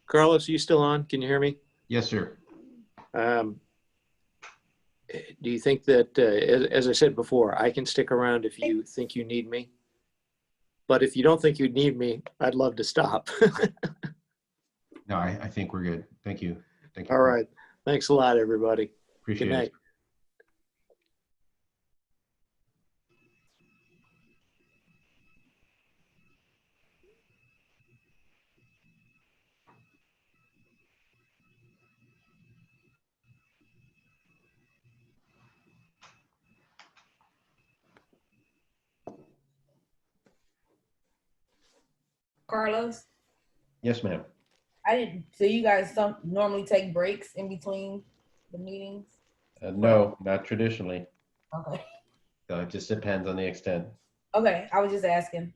Carlos, are you still on? Can you hear me? Yes, sir. Um, do you think that, as I said before, I can stick around if you think you need me? But if you don't think you need me, I'd love to stop. No, I think we're good. Thank you. Thank you, All Carl. right. Thanks a lot, everybody. Good Appreciate it. night. Carlos, Yes, ma'am. I didn't. So you guys don't normally take breaks in between the meetings? No, not traditionally. Okay. It just depends on the extent. Okay. I was just asking.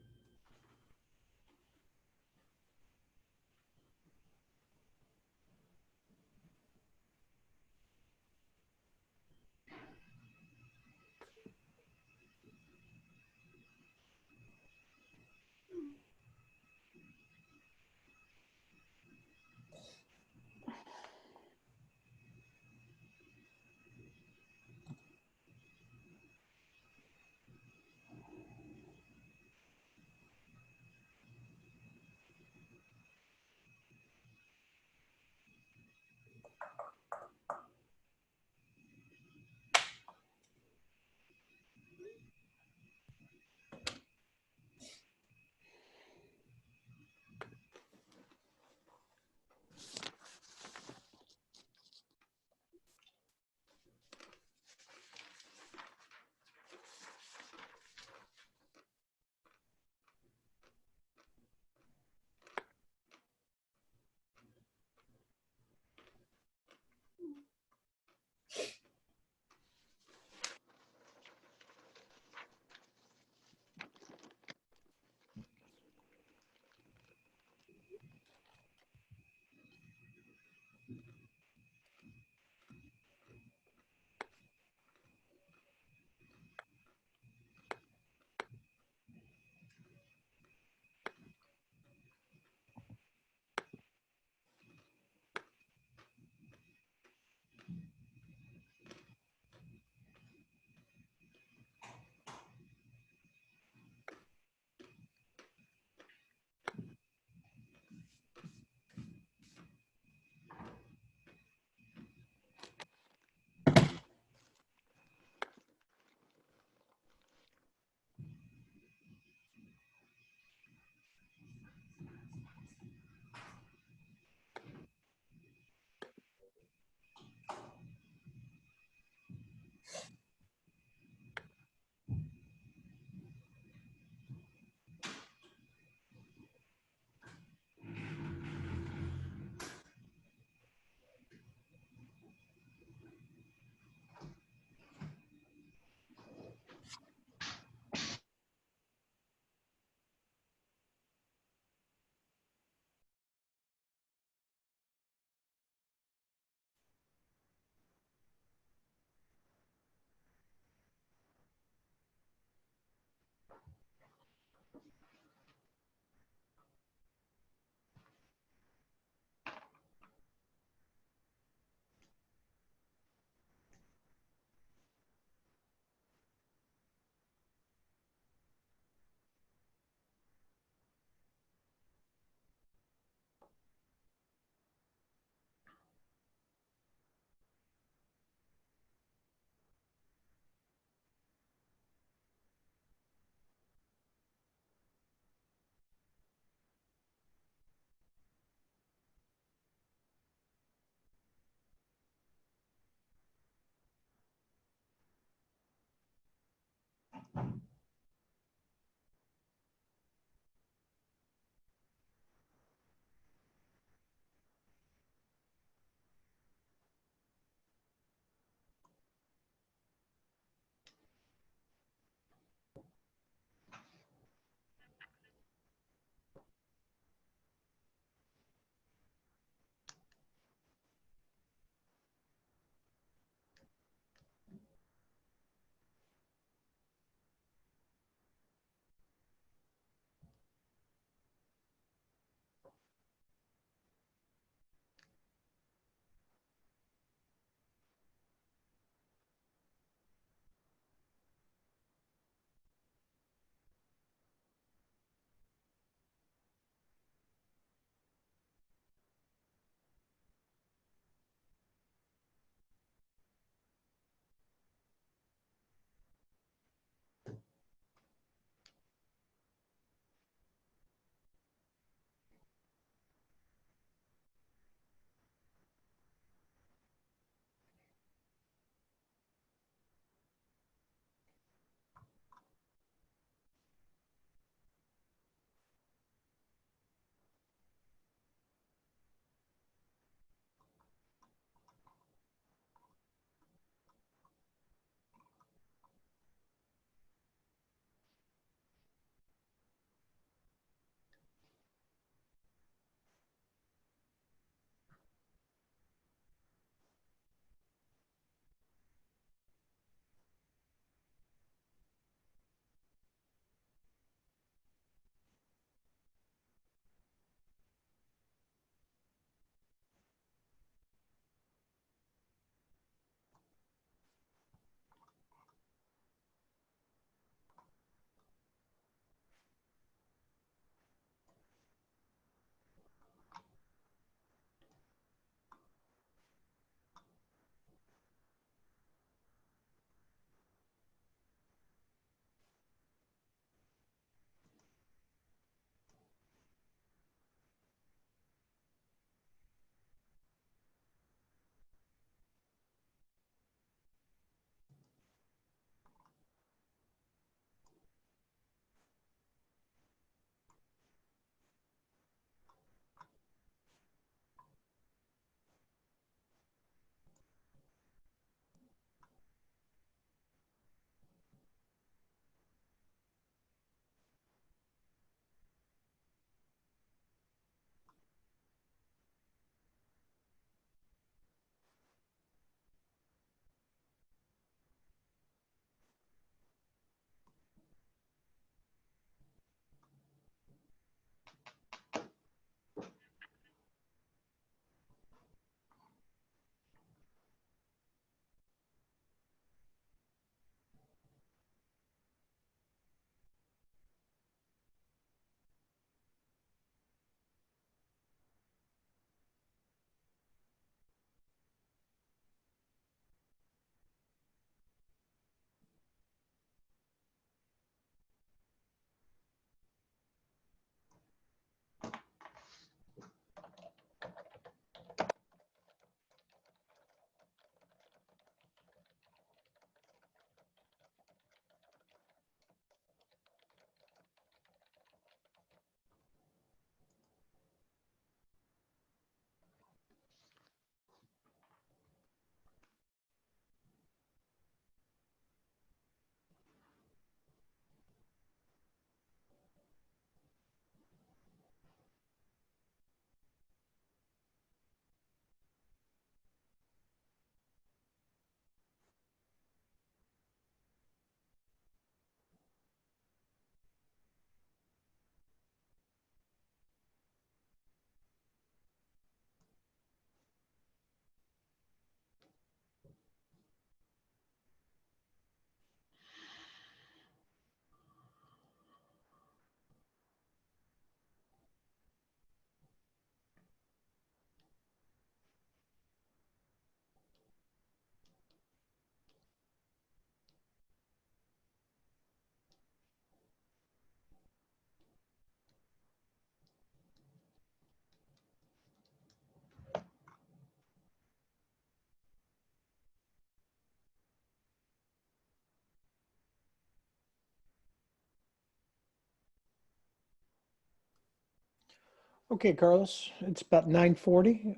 Okay, Carlos, it's about 9:40.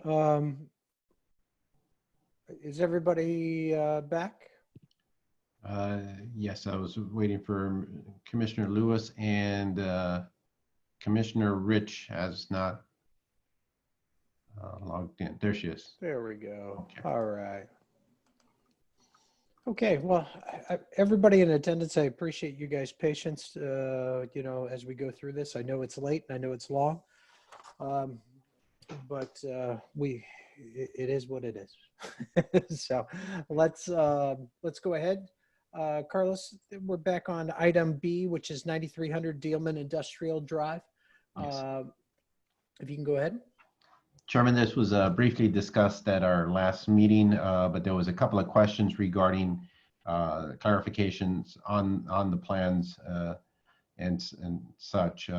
Is everybody back? Yes, I was waiting for Commissioner Lewis, and Commissioner Rich has not logged in. There she is. There we go. Okay. All right. Okay, well, everybody in attendance, I appreciate you guys' patience, as we go through this. I know it's late and I know it's long, but it is what it is. So let's go ahead. Carlos, we're back on item B, which is 9300 Dealman Industrial Drive. Yes. If you can go ahead. Chairman, this was briefly discussed at our last meeting, but there was a couple of questions regarding clarifications on the plans and such,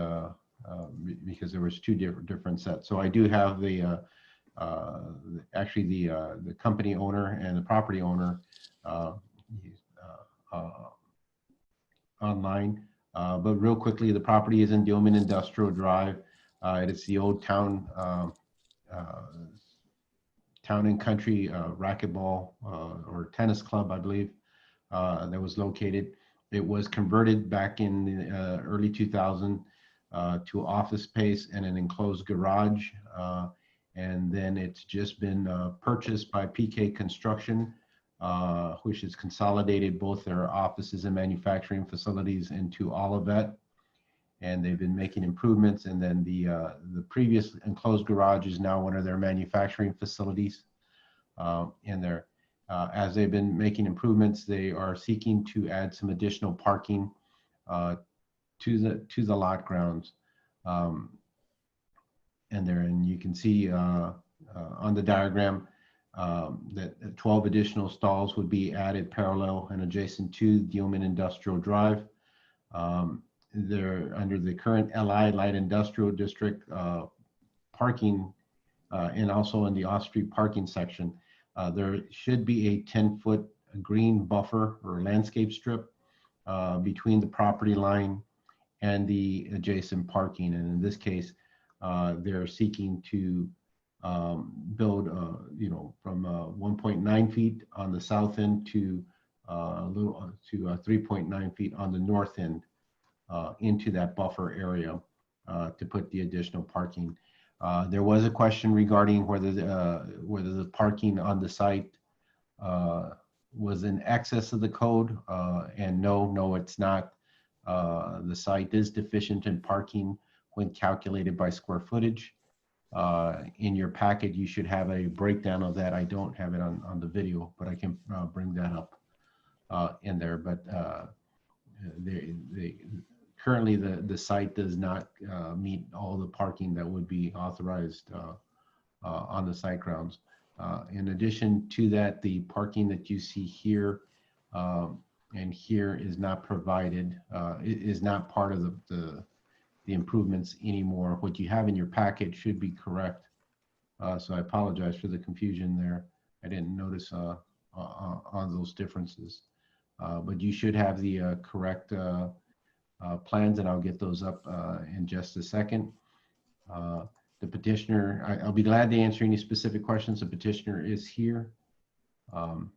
because there was two different sets. So I do have the actually the company owner and the property owner online. But real quickly, the property is in Dealman Industrial Drive. It is the old town and country racquetball or tennis club, I believe, that was located. It was converted back in the early 2000 to office space and an enclosed garage. And then it's just been purchased by PK Construction, which has consolidated both their offices and manufacturing facilities into Olivet. And they've been making improvements. And then the previous enclosed garage is now one of their manufacturing facilities. As they've been making improvements, they are seeking to add some additional parking to the lot grounds. And you can see on the diagram that 12 additional stalls would be added parallel and adjacent to Dealman Industrial Drive. They're under the current LI Light Industrial District parking and also in the off-street parking section. There should be a 10-foot green buffer or landscape strip between the property line and the adjacent parking. And in this case, they're seeking to build, from 1.9 feet on the south end to 3.9 feet on the north end into that buffer area to put the additional parking. There was a question regarding whether the parking on the site was in excess of the code, and no, it's not. The site is deficient in parking when calculated by square footage. In your packet, you should have a breakdown of that. I don't have it on the video, but I can bring that up in there. But currently, the site does not meet all the parking that would be authorized on the site grounds. In addition to that, the parking that you see here and here is not provided, is not part of the improvements anymore. What you have in your packet should be correct. So I apologize for the confusion there. I didn't notice on those differences. But you should have the correct plans, and I'll get those up in just a second. The petitioner, I'll be glad to answer any specific questions. The petitioner is here to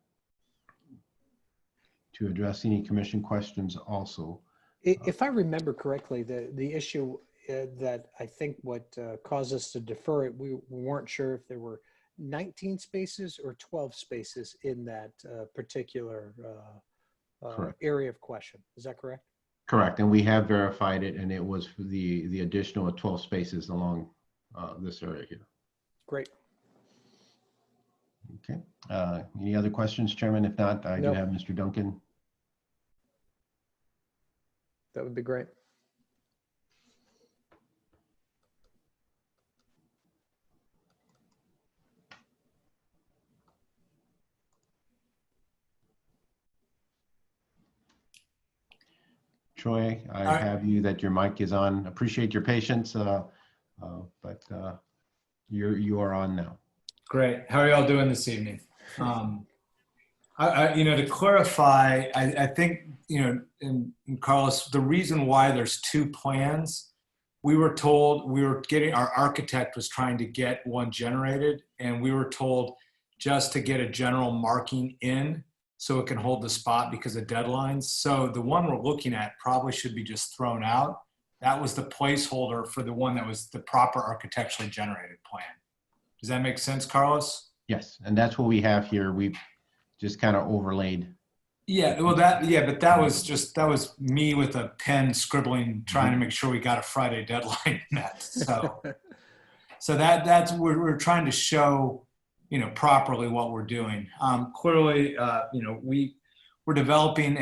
address any commission questions also. If I remember correctly, the issue that I think what caused us to defer it, we weren't sure if there were 19 spaces or 12 spaces in that particular area of question. Is that correct? Correct, and we have verified it, and it was for the additional 12 spaces along this area here. Great. Okay. Any other questions, Chairman? If not, I do Nope. have Mr. Duncan. That would be great. Troy, I have you that your mic is on. Appreciate your patience, but you are on now. Great. How are y'all doing this evening? To clarify, I think, and Carlos, the reason why there's two plans we were told our architect was trying to get one generated, and we were told just to get a general marking in so it can hold the spot because of deadlines. So the one we're looking at probably should be just thrown out. That was the placeholder for the one that was the proper architecturally generated plan. Does that make sense, Carlos? Yes, and that's what we have here. We've just kind of overlaid. Yeah, well, but that was me with a pen scribbling, trying to make sure we got a Friday deadline met. So that's we're trying to show, properly what we're doing. Clearly, we're developing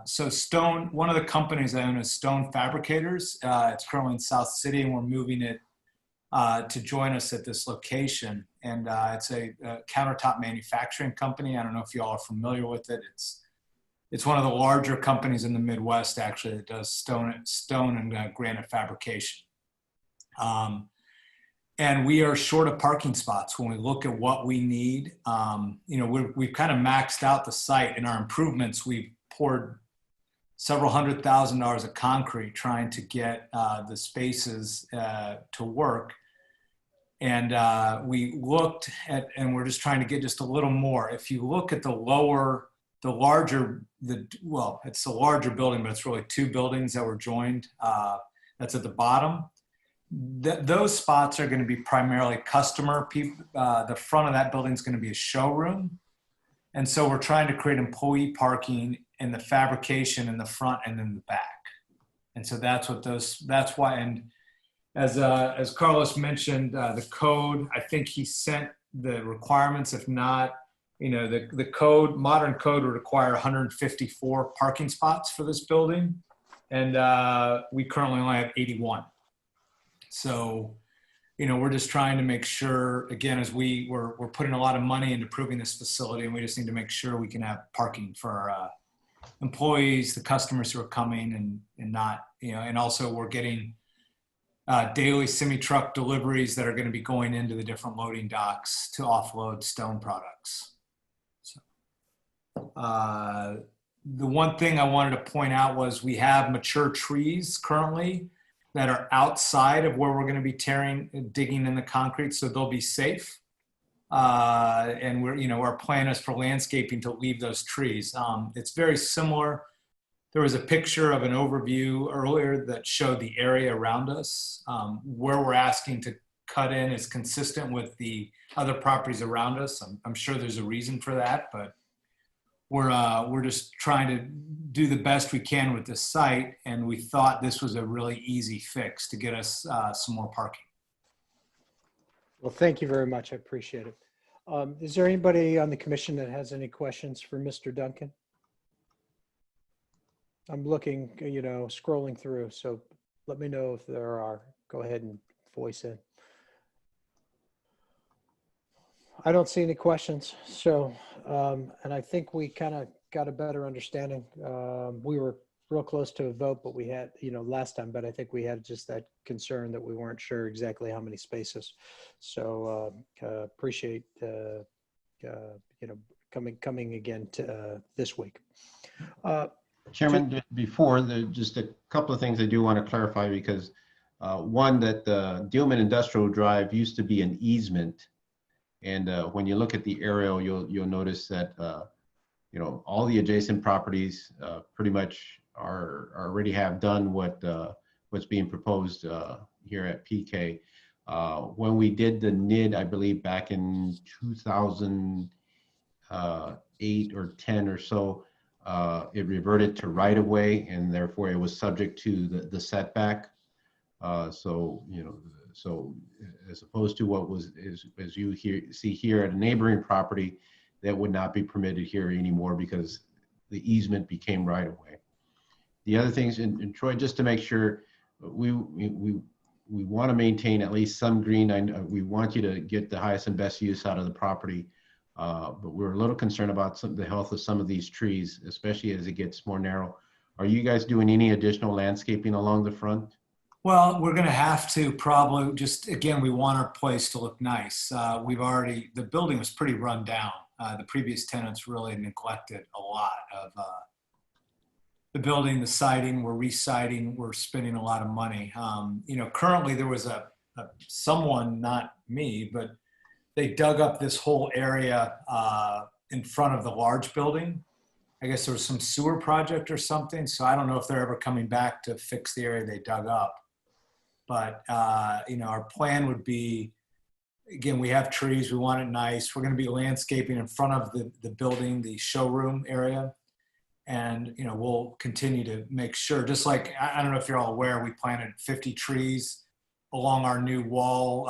Stone. One of the companies I own is Stone Fabricators. It's currently in South City, and we're moving it to join us at this location. And it's a countertop manufacturing company. I don't know if you all are familiar with it. It's one of the larger companies in the Midwest, actually, that does stone and granite fabrication. And we are short of parking spots when we look at what we need. We've kind of maxed out the site. In our improvements, we've poured several $100,000 of concrete trying to get the spaces to work. And we looked at, and we're just trying to get just a little more. If you look at it's the larger building, but it's really two buildings that were joined. That's at the bottom. Those spots are going to be primarily customer people. The front of that building is going to be a showroom. And so we're trying to create employee parking in the fabrication in the front and in the back. And so that's why, and as Carlos mentioned, the code, I think he sent the requirements. If not, the modern code would require 154 parking spots for this building. And we currently only have 81. So, we're just trying to make sure, again, as we're putting a lot of money into improving this facility, and we just need to make sure we can have parking for our employees, the customers who are coming, and not, and also we're getting daily semi-truck deliveries that are going to be going into the different loading docks to offload stone products. So, the one thing I wanted to point out was we have mature trees currently that are outside of where we're going to be digging in the concrete, so they'll be safe. And our plan is for landscaping to leave those trees. It's very similar. There was a picture of an overview earlier that showed the area around us. Where we're asking to cut in is consistent with the other properties around us. I'm sure there's a reason for that, but we're just trying to do the best we can with this site, and we thought this was a really easy fix to get us some more parking. Well, thank you very much. I appreciate it. Is there anybody on the commission that has any questions for Mr. Duncan? I'm looking, scrolling through, so let me know if there are. Go ahead and voice in. I don't see any questions. So, and I think we kind of got a better understanding. We were real close to a vote, but we had, last time, but I think we had just that concern that we weren't sure exactly how many spaces. So appreciate, coming again to this week. Chairman, before, just a couple of things I do want to clarify, because one, that the Dillman Industrial Drive used to be an easement. And when you look at the aerial, you'll notice that all the adjacent properties pretty much already have done what's being proposed here at PK. When we did the NID, I believe back in 2008 or 10 or so, it reverted to right of way, and therefore it was subject to the setback. So as opposed to what was, as you see here at a neighboring property, that would not be permitted here anymore because the easement became right of way. The other things, and Troy, just to make sure, we want to maintain at least some green. We want you to get the highest and best use out of the property, but we're a little concerned about the health of some of these trees, especially as it gets more narrow. Are you guys doing any additional landscaping along the front? Well, we're going to have to probably just, again, we want our place to look nice. The building was pretty run down. The previous tenants really neglected a lot the building, the siding, we're re-siding, we're spending a lot of money. Currently there was someone, not me, but they dug up this whole area in front of the large building. I guess there was some sewer project or something. So I don't know if they're ever coming back to fix the area they dug up. But, our plan would be, again, we have trees, we want it nice. We're going to be landscaping in front of the building, the showroom area. And, we'll continue to make sure, just like, I don't know if you're all aware, we planted 50 trees along our new wall,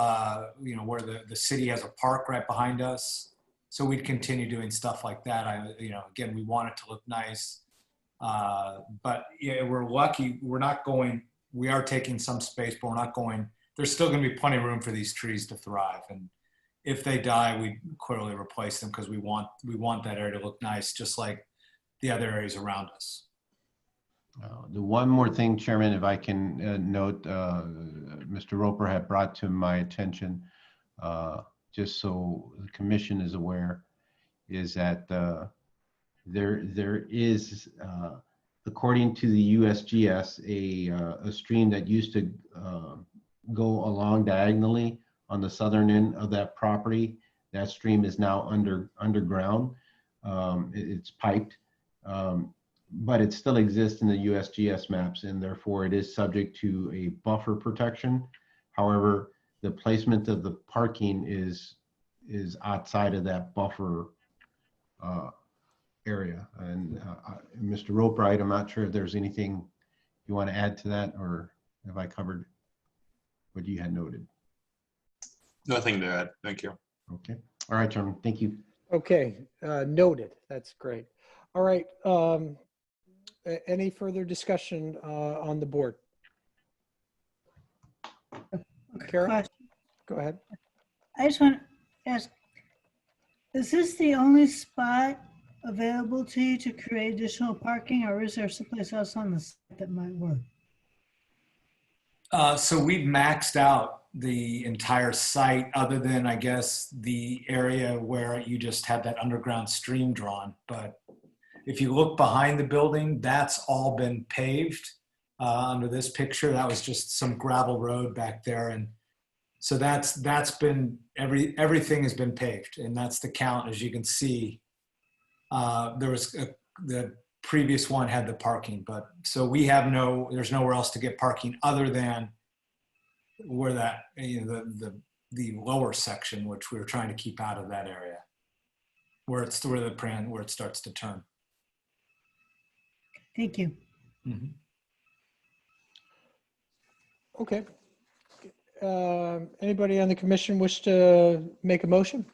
where the city has a park right behind us. So we'd continue doing stuff like that. Again, we want it to look nice. But yeah, we're lucky. We are taking some space, but we're not going, there's still going to be plenty of room for these trees to thrive. And if they die, we clearly replace them because we want that area to look nice, just like the other areas around us. The one more thing, Chairman, if I can note, Mr. Roper had brought to my attention, just so the commission is aware, is that there is, according to the USGS, a stream that used to go along diagonally on the southern end of that property. That stream is now underground. It's piped. But it still exists in the USGS maps, and therefore it is subject to a buffer protection. However, the placement of the parking is outside of that buffer area. And Mr. Robright, I'm not sure if there's anything you want to add to that, or have I covered what you had noted? Nothing to add. Thank you. Okay. All right, Chairman. Thank you. Okay, noted. That's great. All right. Any further discussion on the board? Kara, Question. go ahead. I just want to ask, is this the only spot available to you to create additional parking, or is there someplace else on the site that might work? So we've maxed out the entire site other than, I guess, the area where you just had that underground stream drawn. But if you look behind the building, that's all been paved under this picture. That was just some gravel road back there. And so that's been, everything has been paved, and that's the count. As you can see, the previous one had the parking, but so we have there's nowhere else to get parking other than where that, the lower section, which we were trying to keep out of that area, where it starts to turn. Thank you. Mm-hmm. Okay. Anybody on the commission wish to make a motion?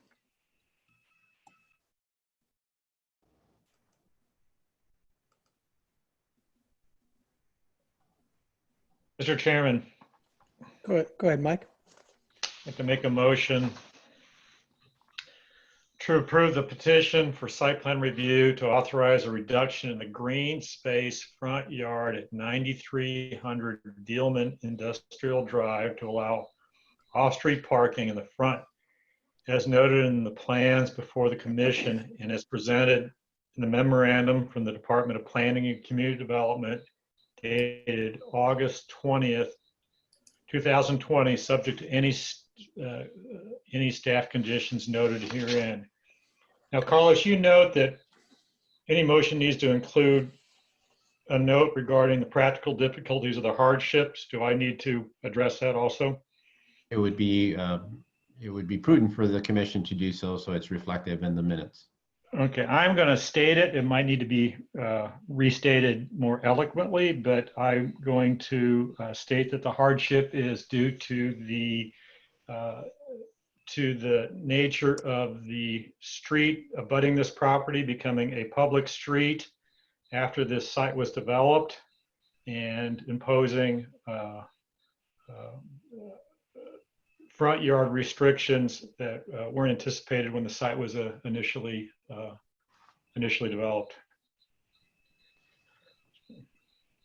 Mr. Chairman, Go ahead, Mike. I'd like to make a motion to approve the petition for site plan review to authorize a reduction in the green space front yard at 9300 Dealman Industrial Drive to allow off-street parking in the front, as noted in the plans before the commission and as presented in the memorandum from the Department of Planning and Community Development dated August 20th, 2020, subject to any staff conditions noted herein. Now, Carlos, you note that any motion needs to include a note regarding the practical difficulties of the hardships. Do I need to address that also? It would be prudent for the commission to do so, so it's reflective in the minutes. Okay, I'm going to state it. It might need to be restated more eloquently, but I'm going to state that the hardship is due to the nature of the street abutting this property becoming a public street after this site was developed and imposing front yard restrictions that weren't anticipated when the site was initially developed.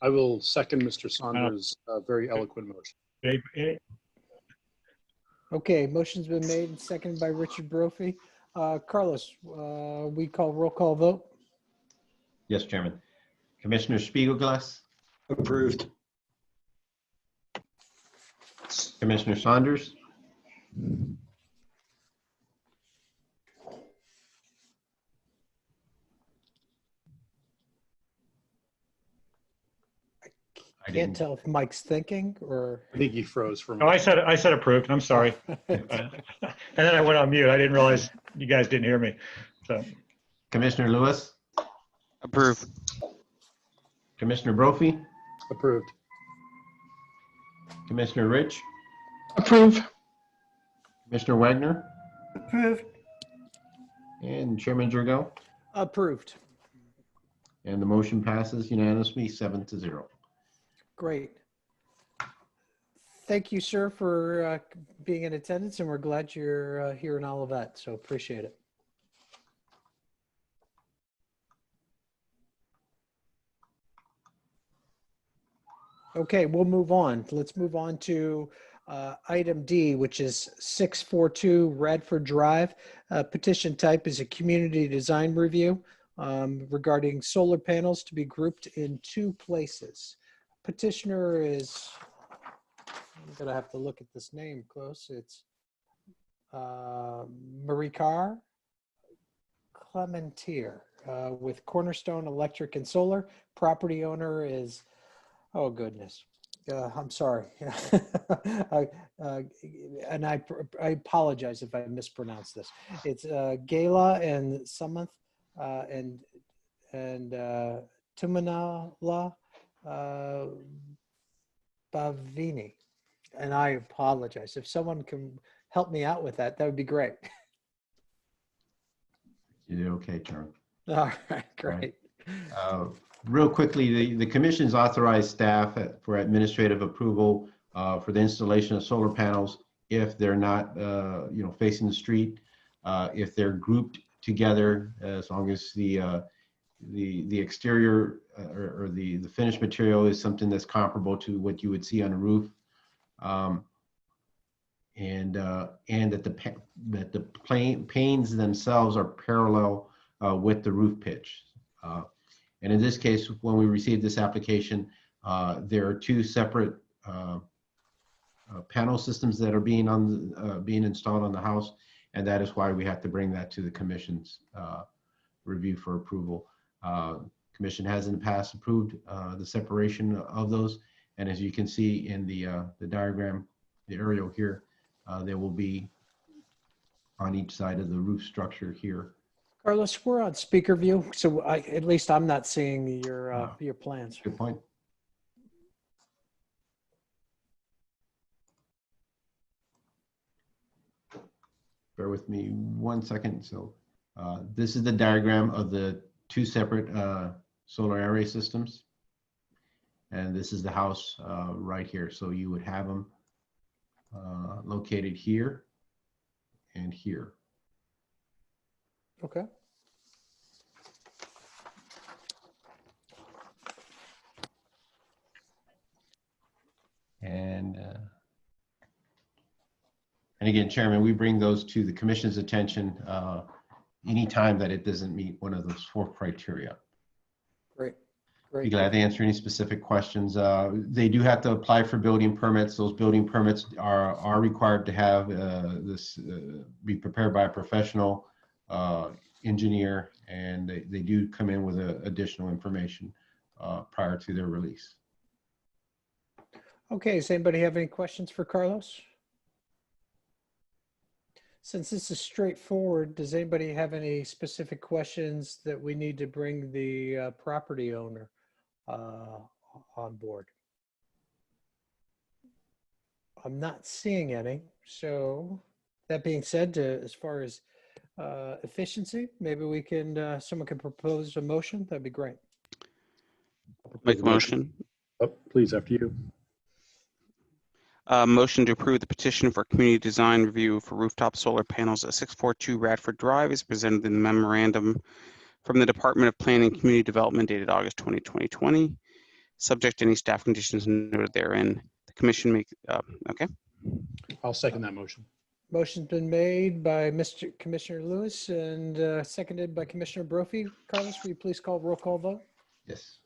I will second Mr. Saunders' very eloquent motion. Okay, motion's been made and seconded by Richard Brophy. Carlos, we call roll call vote. Yes, Chairman. Commissioner Spiegelglass, Approved. Commissioner Saunders, I Can't didn't. tell if Mike's thinking or. I think he froze for a No, moment. I said approved. I'm sorry. And then I went on mute. I didn't realize you guys didn't hear me. So Commissioner Lewis, Approved. Commissioner Brophy, Approved. Commissioner Rich, Approve. Commissioner Wagner, Approved. and Chairman Dragel. Approved. And the motion passes unanimously, 7-0. Great. Thank you, sir, for being in attendance, and we're glad you're hearing all of that. So appreciate it. Okay, we'll move on. Let's move on to item D, which is 642 Radford Drive. Petition type is a community design review regarding solar panels to be grouped in 2 places. Petitioner is, I'm gonna have to look at this name close. It's Marie Carr Clementier with Cornerstone Electric and Solar. Property owner is, oh goodness, I'm sorry. And I apologize if I mispronounce this. It's Gala and Samath and Tumanala Bavini. And I apologize. If someone can help me out with that, that would be great. You did okay, Chairman. All right, great. Real quickly, the commission's authorized staff for administrative approval for the installation of solar panels if they're not, facing the street, if they're grouped together, as long as the exterior or the finished material is something that's comparable to what you would see on a roof, and that the panes themselves are parallel with the roof pitch. And in this case, when we received this application, there are 2 separate panel systems that are being installed on the house, and that is why we have to bring that to the commission's review for approval. Commission has in the past approved the separation of those, and as you can see in the diagram, the aerial here, there will be on each side of the roof structure here. Carlos, we're on speaker view, so at least I'm not seeing your plans. Good point. Bear with me 1 second. So this is the diagram of the 2 separate solar array systems. And this is the house right here. So you would have them located here and here. Okay. And again, Chairman, we bring those to the commission's attention anytime that it doesn't meet one of those 4 criteria. Great. Be Great. glad to answer any specific questions. They do have to apply for building permits. Those building permits are required to have this be prepared by a professional engineer, and they do come in with additional information prior to their release. Okay, does anybody have any questions for Carlos? Since this is straightforward, does anybody have any specific questions that we need to bring the property owner on board? I'm not seeing any. So that being said, as far as efficiency, maybe we can, someone can propose a motion. That'd be great. Make a motion. Oh, please, after you. Motion to approve the petition for community design review for rooftop solar panels at 642 Radford Drive is presented in the memorandum from the Department of Planning and Community Development dated August 2020. Subject to any staff conditions noted therein. The commission make, okay. I'll second that motion. Motion's been made by Mr. Commissioner Lewis and seconded by Commissioner Brophy. Carlos, will you please call roll call vote? Yes.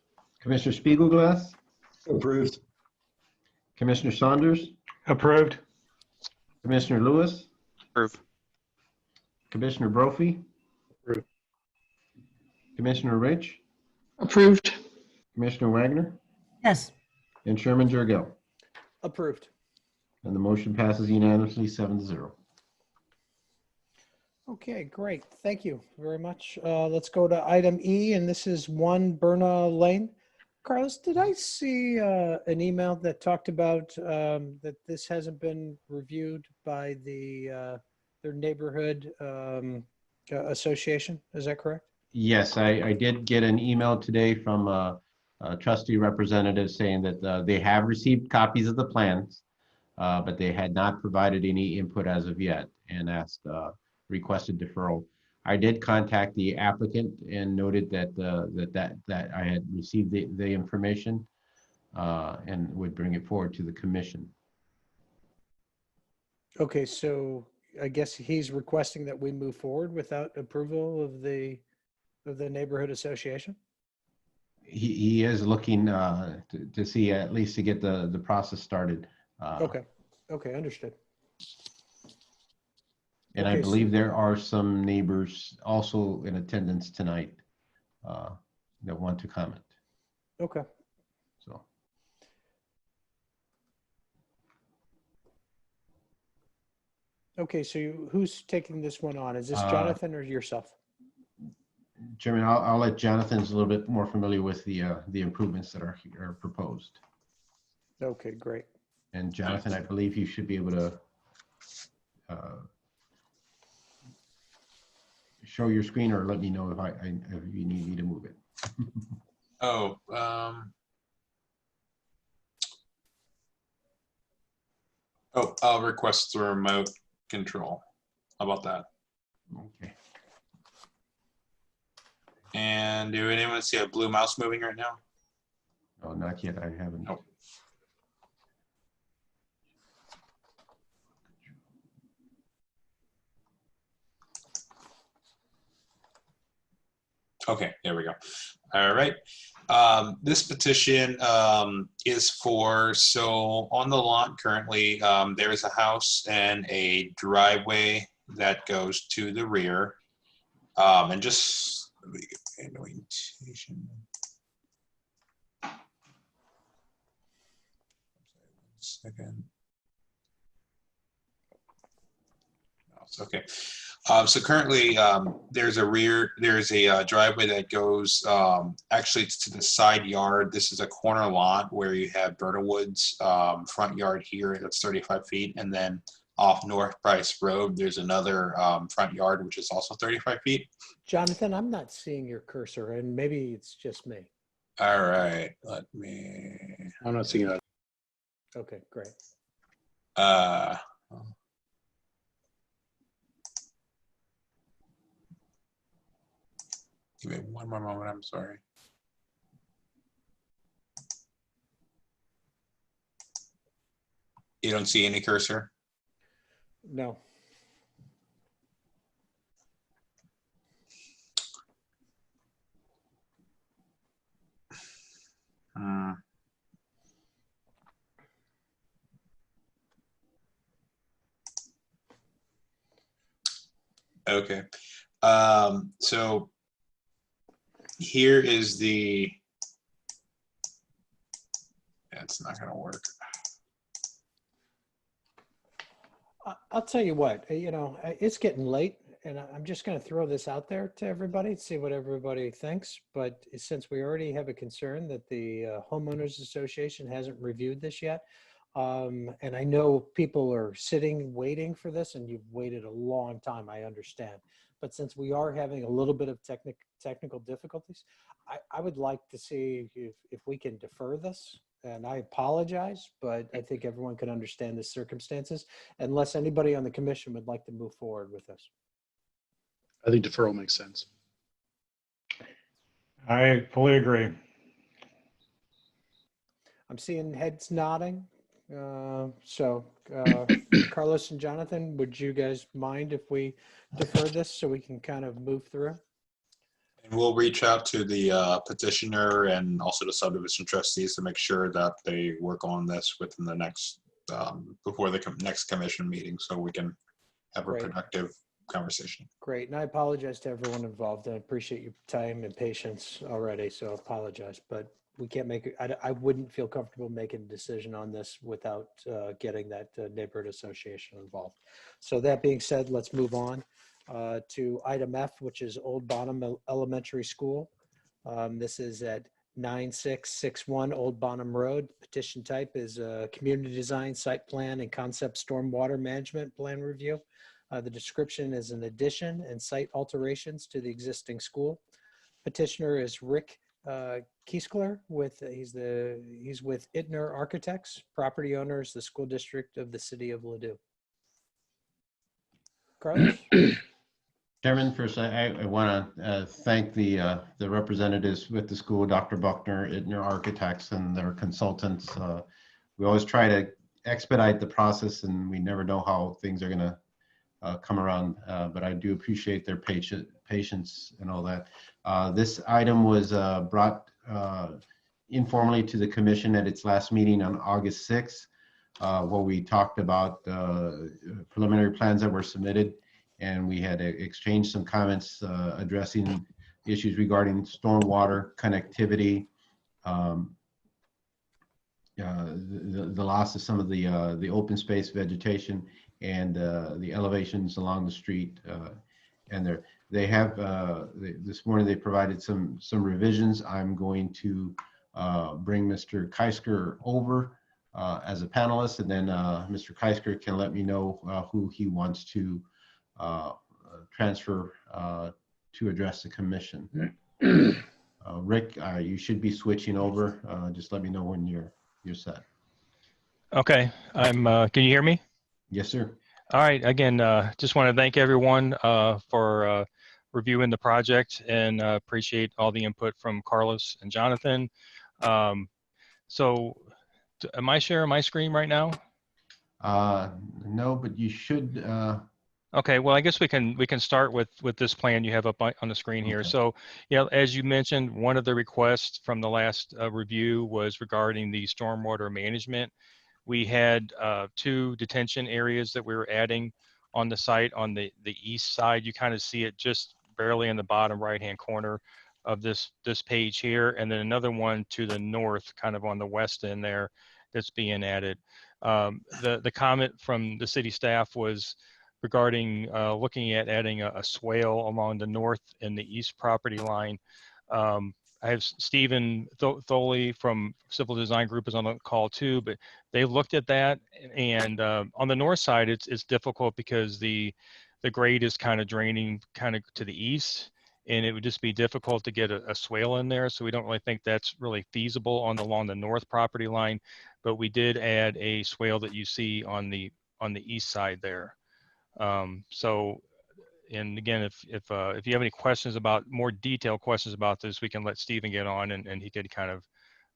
Commissioner Spiegelglass, Approved. Commissioner Saunders, Approved. Commissioner Lewis, Approve. Commissioner Brophy, Approved. Commissioner Rich, Approved. Commissioner Wagner, Yes. and Chairman Jurgel. Approved. And the motion passes unanimously 7-0. Okay, great. Thank you very much. Let's go to item E, and this is 1 Berna Lane. Carlos, did I see an email that talked about that this hasn't been reviewed by their neighborhood association? Is that correct? Yes, I did get an email today from a trustee representative saying that they have received copies of the plans, but they had not provided any input as of yet and requested deferral. I did contact the applicant and noted that that I had received the information and would bring it forward to the commission. Okay, so I guess he's requesting that we move forward without approval of the neighborhood association? He is looking to see, at least to get the process started. Okay, understood. And I believe there are some neighbors also in attendance tonight that want to comment. Okay. So. Okay, so who's taking this one on? Is this Jonathan or yourself? Chairman, I'll let Jonathan's a little bit more familiar with the improvements that are proposed. Okay, great. And Jonathan, I believe you should be able to show your screen or let me know if you need me to move it. Oh, I'll request the remote control. How about that? Okay. And do anyone see a blue mouse moving right now? Oh, not yet. I haven't. Nope. Okay, there we go. All right. This petition is so on the lot currently, there is a house and a driveway that goes to the rear. And just orientation. Second. Okay. So currently, there's a driveway that goes actually to the side yard. This is a corner lot where you have Berna Woods front yard here. That's 35 feet, and then off North Price Road, there's another front yard which is also 35 feet. Jonathan, I'm not seeing your cursor, and maybe it's just me. All right, let me. I'm not seeing that. Okay, great. Give me one more moment. I'm sorry. You don't see any cursor? No. Okay. So here is the, it's not going to work. I'll tell you what, it's getting late, and I'm just going to throw this out there to everybody, see what everybody thinks. But since we already have a concern that the homeowners association hasn't reviewed this yet, and I know people are sitting waiting for this, and you've waited a long time, I understand. But since we are having a little bit of technical difficulties, I would like to see if we can defer this. And I apologize, but I think everyone can understand the circumstances, unless anybody on the commission would like to move forward with this. I think deferral makes sense. I fully agree. I'm seeing heads nodding. Carlos and Jonathan, would you guys mind if we defer this so we can kind of move through? And we'll reach out to the petitioner and also the subdivision trustees to make sure that they work on this within the next, before the next commission meeting, so we can have a Great. productive conversation. Great. And I apologize to everyone involved. I appreciate your time and patience already, so I apologize. But we can't make it. I wouldn't feel comfortable making a decision on this without getting that neighborhood association involved. So that being said, let's move on to item F, which is Old Bonham Elementary School. This is at 9661 Old Bonham Road. Petition type is community design, site plan, and concept stormwater management plan review. The description is an addition and site alterations to the existing school. Petitioner is Rick Kieskler he's with Ittner Architects. Property owner is the school district of the city of Ladue. Carlos? Chairman, first, I want to thank the representatives with the school, Dr. Buckner, Ittner Architects, and their consultants. We always try to expedite the process, and we never know how things are going to come around, but I do appreciate their patience and all that. This item was brought informally to the commission at its last meeting on August 6th, where we talked about preliminary plans that were submitted, and we had exchanged some comments addressing issues regarding stormwater connectivity, the loss of some of the open space vegetation, and the elevations along the street. And they have this morning they provided some revisions. I'm going to bring Mr. Keisker over as a panelist, and then Mr. Keisker can let me know who he wants to transfer to address the commission. Rick, you should be switching over. Just let me know when you're set. Okay, can you hear me? Yes, sir. All right, again, just want to thank everyone for reviewing the project, and appreciate all the input from Carlos and Jonathan. So am I sharing my screen right now? No, but you should. Okay, well, I guess we can start with this plan you have up on the screen here. Okay. So, yeah, as you mentioned, one of the requests from the last review was regarding the stormwater management. We had 2 detention areas that we were adding on the site. On the east side, you kind of see it just barely in the bottom right-hand corner of this page here, and then another one to the north, kind of on the west end there, that's being added. The comment from the city staff was regarding looking at adding a swale along the north and the east property line. I have Stephen Tholey from Civil Design Group is on the call too, but they looked at that, and on the north side, it's difficult because the grade is kind of draining kind of to the east, and it would just be difficult to get a swale in there. So we don't really think that's really feasible along the north property line, but we did add a swale that you see on the east side there. So. And again, if you have any questions more detailed questions about this, we can let Stephen get on, and he could kind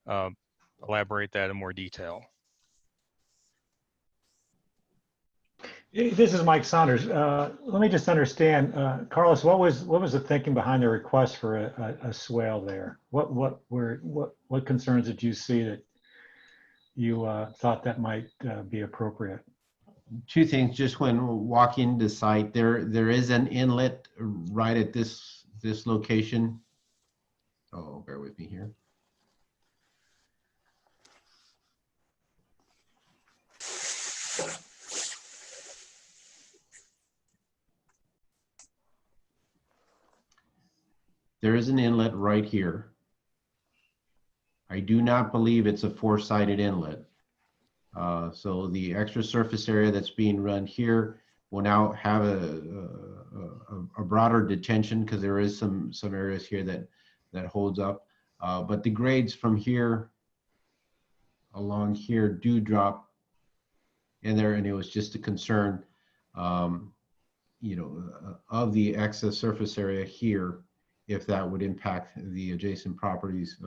of elaborate that in more detail. This is Mike Saunders. Let me just understand, Carlos, what was the thinking behind the request for a swale there? What concerns did you see that you thought that might be appropriate? 2 things. Just when walking the site, there is an inlet right at this location. Oh, bear with me here. There is an inlet right here. I do not believe it's a 4-sided inlet. So the extra surface area that's being run here will now have a broader detention, because there is some areas here that holds up. But the grades from here along here do drop in there, and it was just a concern, of the excess surface area here, if that would impact the adjacent properties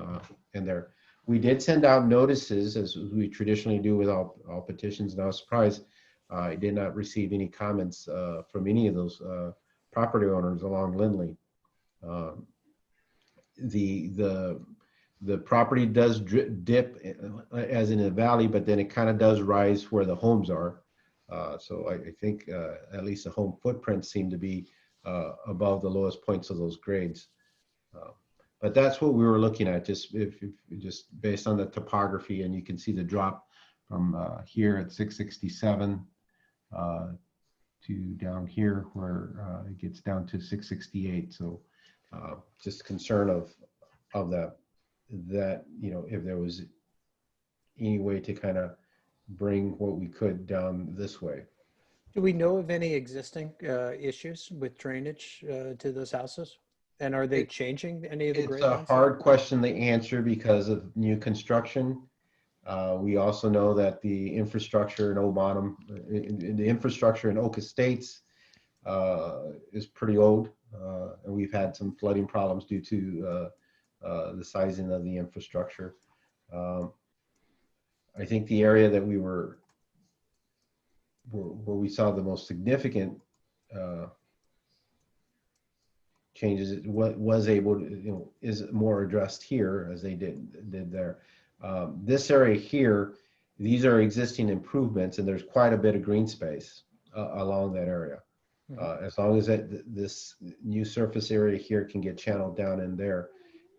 in there. We did send out notices, as we traditionally do with all petitions, and I was surprised I did not receive any comments from any of those property owners along Lindley. the property does dip as in a valley, but then it kind of does rise where the homes are. So I think at least the home footprints seem to be above the lowest points of those grades. But that's what we were looking at, just just based on the topography, and you can see the drop from here at 667 to down here where it gets down to 668. So just concern of that, if there was any way to kind of bring what we could down this way. Do we know of any existing issues with drainage to those houses? And are they changing any of the grade It's a lines? hard question to answer because of new construction. We also know that the infrastructure in Old the infrastructure in Oak Estates is pretty old. And we've had some flooding problems due to the sizing of the infrastructure. I think the area that where we saw the most significant changes was able to, is more addressed here as they did there. This area here, these are existing improvements, and there's quite a bit of green space along that area. As long as this new surface area here can get channeled down in there,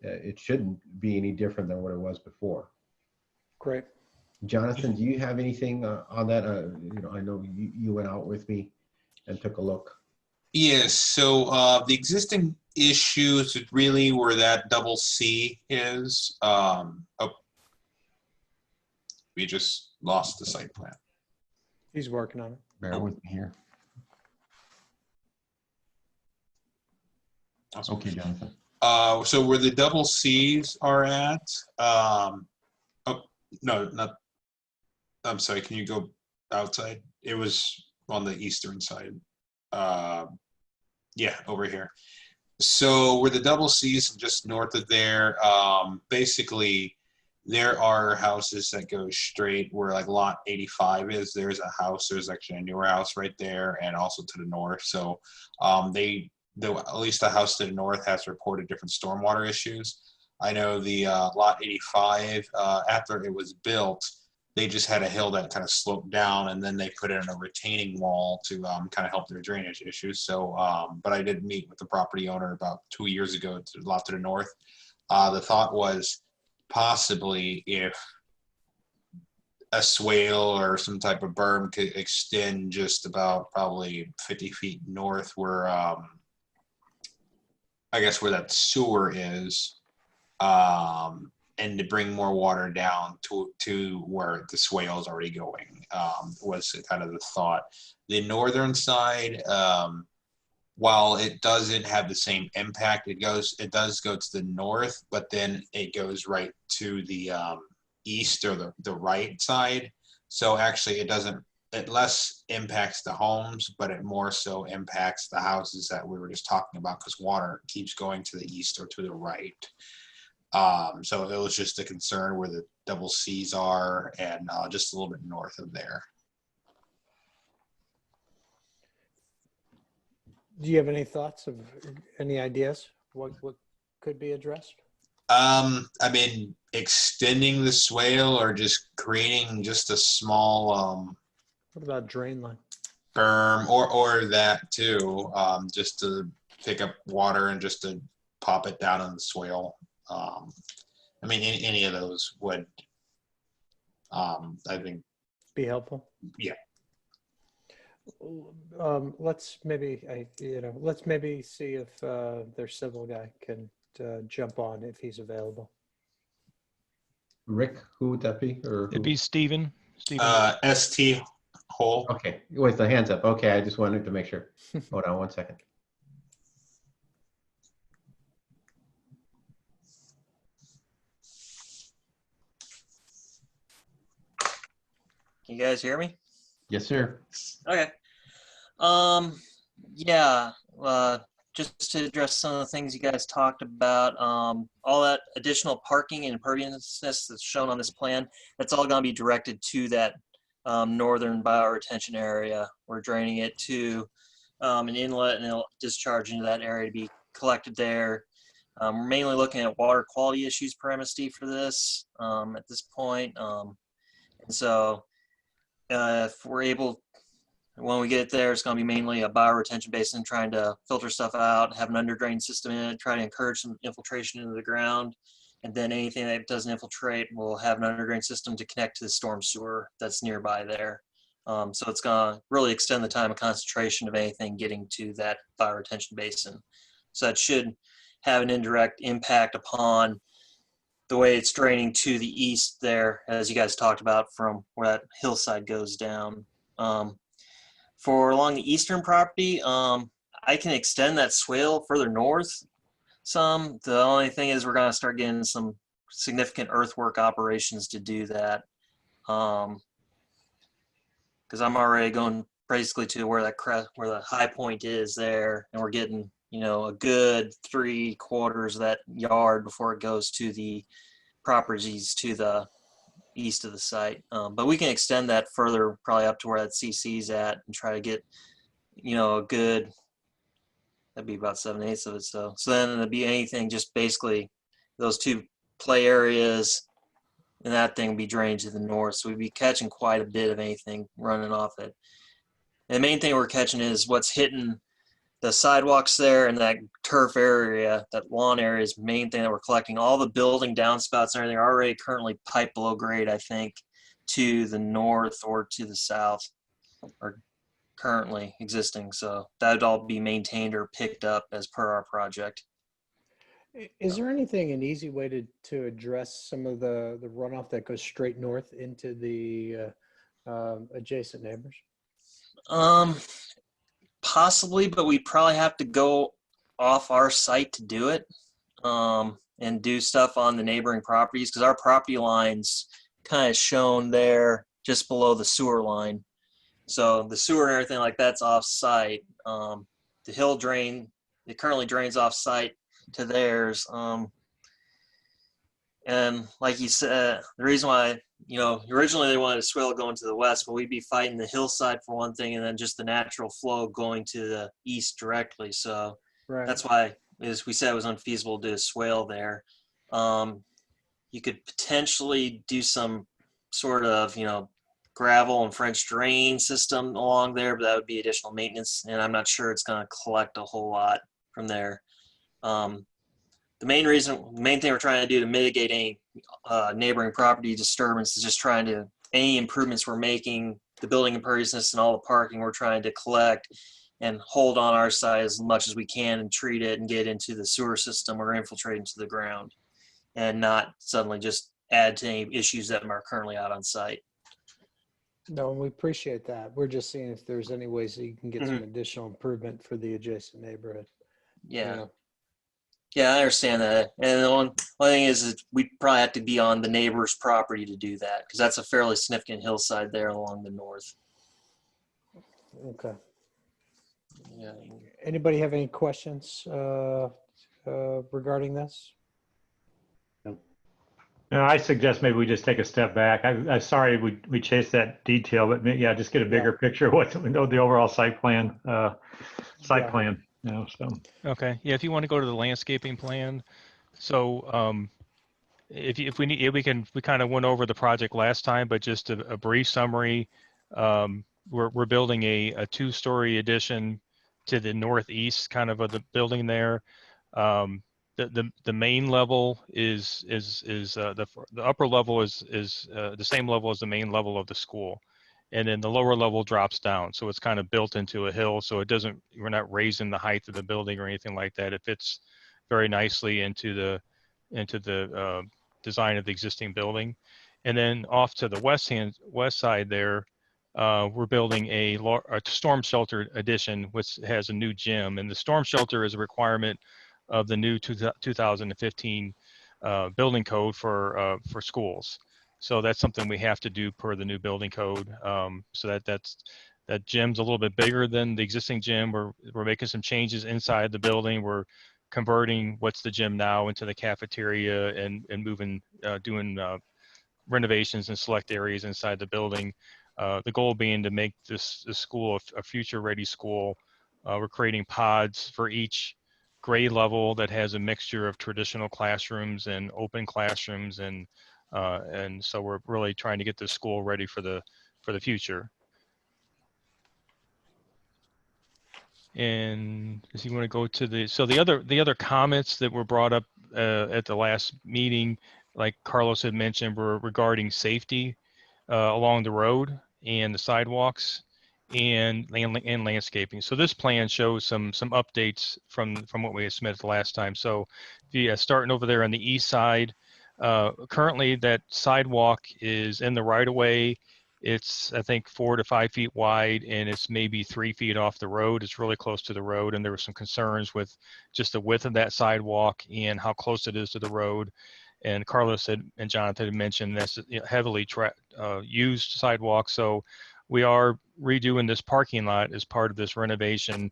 it shouldn't be any different than what it was before. Great. Jonathan, do you have anything on that? I know you went out with me and took a look. Yes, so the existing issues really where that double C is, we just lost the site plan. He's working on it. Bear with me here. Awesome. Okay, Jonathan. So where the double C's are at, I'm sorry, can you go outside? It was on the eastern side. Yeah, over here. So where the double C's just north of there, basically there are houses that go straight where like lot 85 is. There's a house, there's actually a newer house right there and also to the north. So at least the house to the north has reported different stormwater issues. I know the lot 85, after it was built, they just had a hill that kind of sloped down, and then they put in a retaining wall to kind of help their drainage issues. So, but I did meet with the property owner about 2 years ago to the lot to the north. The thought was possibly if a swale or some type of berm could extend just about probably 50 feet north where, I guess where that sewer is, and to bring more water down to where the swale is already going, was kind of the thought. The northern side, while it doesn't have the same impact, it does go to the north, but then it goes right to the east or the right side. So actually it less impacts the homes, but it more so impacts the houses that we were just talking about because water keeps going to the east or to the right. So it was just a concern where the double C's are and just a little bit north of there. Do you have any thoughts of any ideas what could be addressed? I mean, extending the swale or just creating just a small What about drain line? berm or that too, just to pick up water and just to pop it down on the swale. I mean, any of those would, I think, be helpful. Yeah. Let's maybe see if their civil guy can jump on if he's available. Rick, who would that be? Or It'd be Stephen. ST Hole. Okay, with the hands up. Okay, I just wanted to make sure. Hold on one second. Can you guys hear me? Yes, sir. Okay. Yeah, just to address some of the things you guys talked about, all that additional parking and imperviousness that's shown on this plan, that's all going to be directed to that northern bioretention area. We're draining it to an inlet, and it'll discharge into that area to be collected there. We're mainly looking at water quality issues per MSD for this at this point. And so if we're able, when we get there, it's going to be mainly a bioretention basin, trying to filter stuff out, have an under drain system in it, try to encourage some infiltration into the ground. And then anything that doesn't infiltrate, we'll have an under drain system to connect to the storm sewer that's nearby there. So it's going to really extend the time of concentration of anything getting to that bioretention basin. So that should have an indirect impact upon the way it's draining to the east there, as you guys talked about, from where that hillside goes down. For along the eastern property, I can extend that swale further north some. The only thing is we're going to start getting some significant earthwork operations to do that. Because I'm already going basically to where that where the high point is there, and we're getting, you know, a good 3/4 of that yard before it goes to the properties to the east of the site. But we can extend that further, probably up to where that CC's at, and try to get, you know, a good, that'd be about 7/8 of it. So then it'd be anything, just basically those two play areas, and that thing would be drained to the north. So we'd be catching quite a bit of anything running off it. And the main thing we're catching is what's hitting the sidewalks there and that turf area, that lawn area is the main thing that we're collecting. All the building downspouts and everything are already currently piped below grade, I think, to the north or to the south, or currently existing. So that would all be maintained or picked up as per our project. Is there anything, an easy way to address some of the runoff that goes straight north into the adjacent neighbors? Possibly, but we probably have to go off our site to do it, and do stuff on the neighboring properties, because our property line's kind of shown there just below the sewer line. So the sewer and everything like that's off site. The hill drain, it currently drains off site to theirs. And like you said, the reason why, you know, originally they wanted a swale going to the west, but we'd be fighting the hillside for one thing, and then just the natural flow going to the east directly. So that's why, as we said, it was unfeasible to do a swale there. You could potentially do some sort of, you know, gravel and French drain system along there, but that would be additional maintenance, and I'm not sure it's going to collect a whole lot from there. The main thing we're trying to do to mitigate any neighboring property disturbance is just trying to, any improvements we're making, the building imperviousness and all the parking, we're trying to collect and hold on our side as much as we can and treat it and get into the sewer system or infiltrate into the ground, and not suddenly just add to any issues that are currently out on site. No, and we appreciate that. We're just seeing if there's any ways that you can get some additional improvement for the adjacent neighborhood. Yeah. Yeah, I understand that. And the one thing is we probably have to be on the neighbor's property to do that, because that's a fairly significant hillside there along the north. Okay. Yeah. Anybody have any questions regarding this? No, I suggest maybe we just take a step back. I'm sorry we chased that detail, but yeah, just get a bigger picture of what the overall site plan. You know, so. Okay, yeah, if you want to go to the landscaping plan. So if we need, we kind of went over the project last time, but just a brief summary. We're building a 2-story addition to the northeast kind of the building there. The main level is the upper level is the same level as the main level of the school, and then the lower level drops down, so it's kind of built into a hill, so it doesn't, we're not raising the height of the building or anything like that. It fits very nicely into the design of the existing building. And then off to the west side there, we're building a storm shelter addition, which has a new gym, and the storm shelter is a requirement of the new 2015 building code for schools. So that's something we have to do per the new building code. So that gym's a little bit bigger than the existing gym. We're making some changes inside the building. We're converting what's the gym now into the cafeteria and moving, doing renovations in select areas inside the building. The goal being to make this school a future ready school. We're creating pods for each grade level that has a mixture of traditional classrooms and open classrooms, and so we're really trying to get the school ready for the future. And does he want to go to the other comments that were brought up at the last meeting, like Carlos had mentioned, were regarding safety along the road and the sidewalks and landscaping. So this plan shows some updates from what we had submitted the last time. So starting over there on the east side, currently that sidewalk is in the right of way. It's, I think, 4 to 5 feet wide, and it's maybe 3 feet off the road. It's really close to the road, and there were some concerns with just the width of that sidewalk and how close it is to the road. And Carlos and Jonathan had mentioned that's heavily used sidewalk. So we are redoing this parking lot as part of this renovation.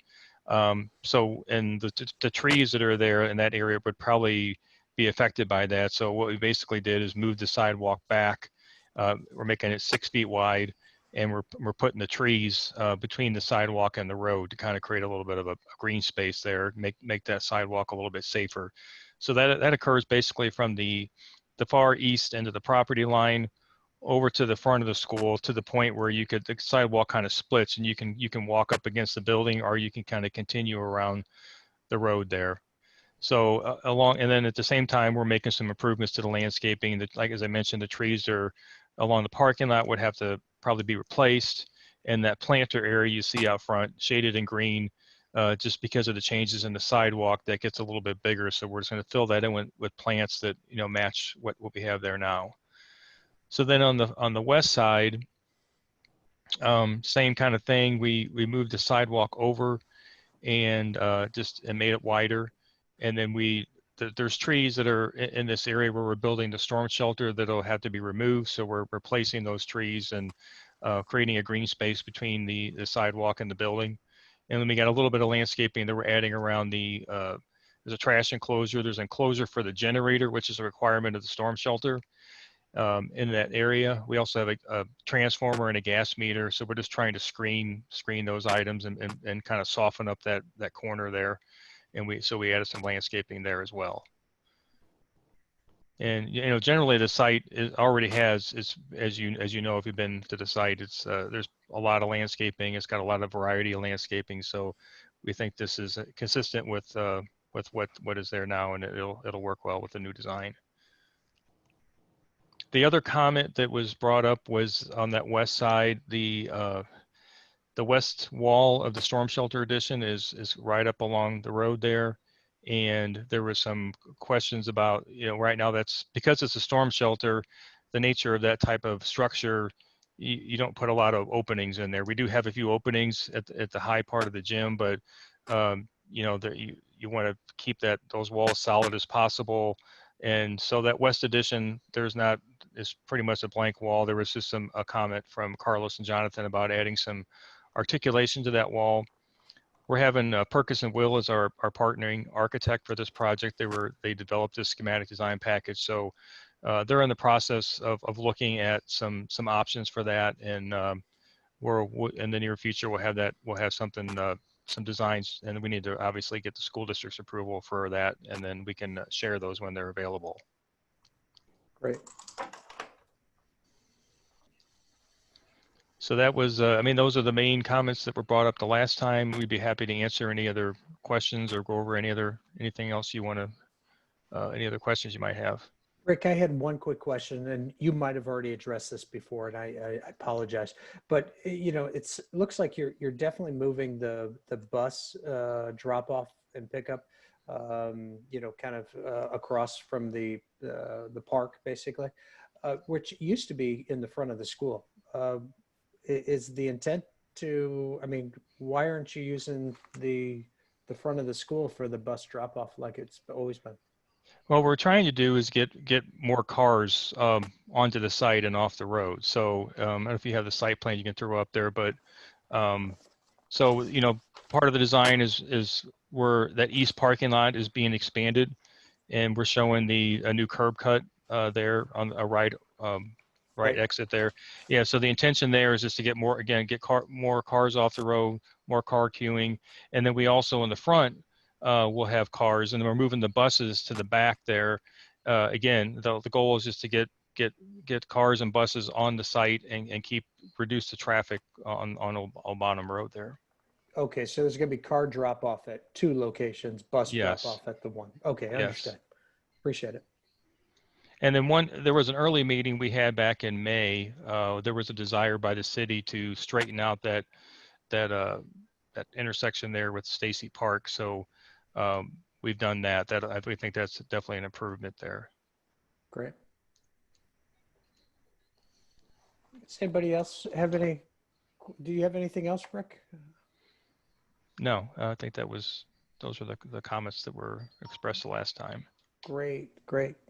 And the trees that are there in that area would probably be affected by that. So what we basically did is move the sidewalk back. We're making it 6 feet wide, and we're putting the trees between the sidewalk and the road to kind of create a little bit of a green space there, make that sidewalk a little bit safer. So that occurs basically from the far east end of the property line over to the front of the school, to the point where the sidewalk kind of splits, and you can walk up against the building, or you can kind of continue around the road there. So and then at the same time, we're making some improvements to the landscaping. That, like as I mentioned, the trees are along the parking lot would have to probably be replaced, and that planter area you see out front, shaded in green, just because of the changes in the sidewalk, that gets a little bit bigger. So we're just going to fill that in with plants that match what we have there now. So then on the west side, same kind of thing. We moved the sidewalk over and made it wider, and then there's trees that are in this area where we're building the storm shelter that'll have to be removed. So we're replacing those trees and creating a green space between the sidewalk and the building. And then we got a little bit of landscaping that we're adding around there's a trash enclosure. There's an enclosure for the generator, which is a requirement of the storm shelter in that area. We also have a transformer and a gas meter. So we're just trying to screen those items and kind of soften up that corner there. And we added some landscaping there as well. And generally the site already has, as you know if you've been to the site, it's there's a lot of landscaping. It's got a lot of variety of landscaping. So we think this is consistent with what is there now, and it'll work well with the new design. The other comment that was brought up was on that west side, the west wall of the storm shelter addition is right up along the road there. And there were some questions about, right now that's because it's a storm shelter, the nature of that type of structure, you don't put a lot of openings in there. We do have a few openings at the high part of the gym, but you want to keep those walls solid as possible. And so that west addition, it's pretty much a blank wall. There was just a comment from Carlos and Jonathan about adding some articulation to that wall. We're having Perkins and Will as our partnering architect for this project. They developed this schematic design package. So they're in the process of looking at some options for that. And we're in the near future, we'll have something, some designs, and we need to obviously get the school district's approval for that. And then we can share those when they're available. Great. So that was, those are the main comments that were brought up the last time. We'd be happy to answer any other questions or go over anything else you want to, any other questions you might have. Rick, I had one quick question, and you might have already addressed this before, and I apologize. But it looks like you're definitely moving the bus drop off and pickup, kind of across from the park, basically, which used to be in the front of the school. Is the intent why aren't you using the front of the school for the bus drop off like it's always been? Well, what we're trying to do is get more cars onto the site and off the road. So I don't know if you have the site plan you can throw up there, but so part of the design is where that east parking lot is being expanded, and we're showing a new curb cut there on a right exit there. Yeah, so the intention there is just to get more cars off the road, more car queuing, and then we also in the front we'll have cars, and we're moving the buses to the back there. Again, the goal is just to get cars and buses on the site and reduce the traffic on Old Bonham Road there. Okay, so there's going to be car drop off at 2 locations, bus Yes. drop off at the one. Okay, I Yes. understand. Appreciate it. And then there was an early meeting we had back in May. There was a desire by the city to straighten out that intersection there with Stacy Park. So we've done that. We think that's definitely an improvement there. Great. Does anybody else have do you have anything else, Rick? No, I think those are the comments that were expressed the last time. Great.